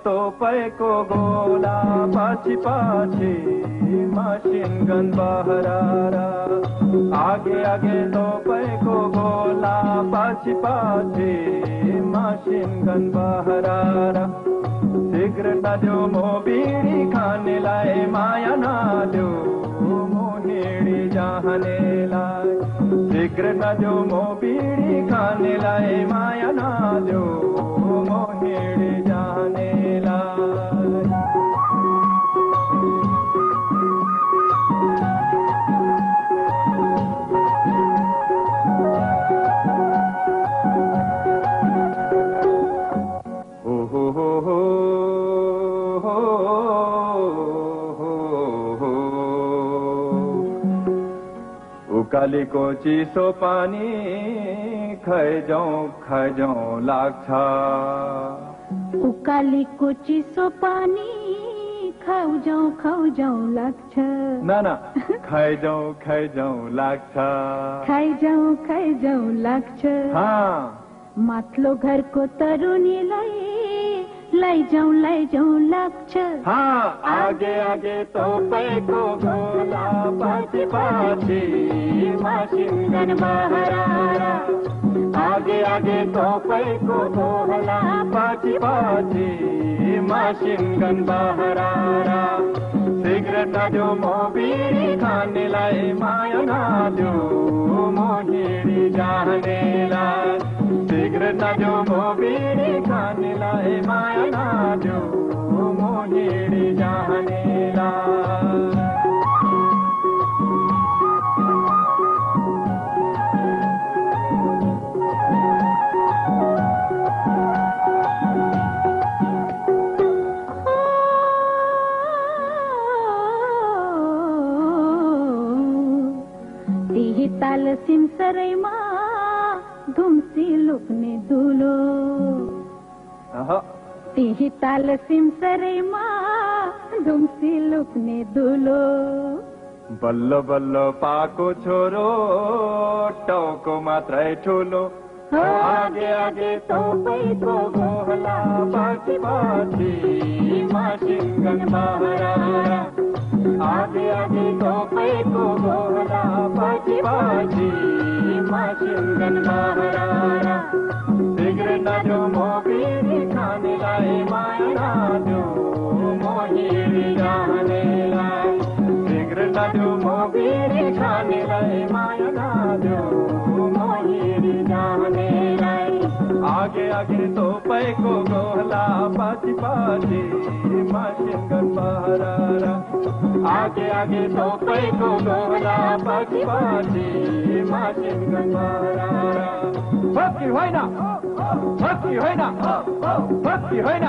तोपैको गोला पछि पछि मसिन गन बहरारा आगे आगे तोपैको गोला पछि पछि मसिन गन बहरारा सिगरेट नदेऊ मो बिडी खानेलाई माया नदेऊ मो हिँडी जानेलाई सिगरेट नदेऊ मो बिडी खानेलाई माया नदेऊ मो हिँडी जानेलाई उकालीको चिसो पानी खैजाउँ लाग्छ उकालीको चिसो पानी खाउजाउँ लाग्छ ना खैजाउँ लाग्छ खाइजाउँ लाग्छ माथिल्लो घरको तरुनीलाई लैजाउँ लाग्छ आगे आगे तोपैको गोला पछि पछि मसिन गन बहरारा आगे आगे तोपैको गोला पछि पछि मसिन गन बहरारा सिगरेट नदेऊ मो बिडी खानेलाई माया नदेऊ मो हिँडी जानेलाई सिगरेट नदेऊ मो बिडी खानेलाई माया नदेऊ मो हिँडी जानेलाई ताल सिमसरैमा धुम्सी लुक्ने दुलो त्यही ताल सिमसरैमा धुम्सी लुक्ने दुलो बल्ल बल्ल पाको छोरो टाउको मात्रै ठुलो आगे आगे तोपैको गोला पछि पछि मसिन गन बहरारा आगे आगे तोपैको गोला पछि पछि मसिन गन बहरारा सिगरेट नदेऊ मो बिडी खानेलाई माया नदेऊ मो हिँडी जानेलाई सिगरेट नदेऊ मो बिडी खानेलाई माया नदेऊ मो हिँडी जानेलाई आगे आगे तोपैको गोला पछि पछि मसिन गन बहरारा आगे आगे तोपैको गोला पछि पछि मसिन गन बहरारा भक्ति होइन भक्ति होइन भक्ति होइन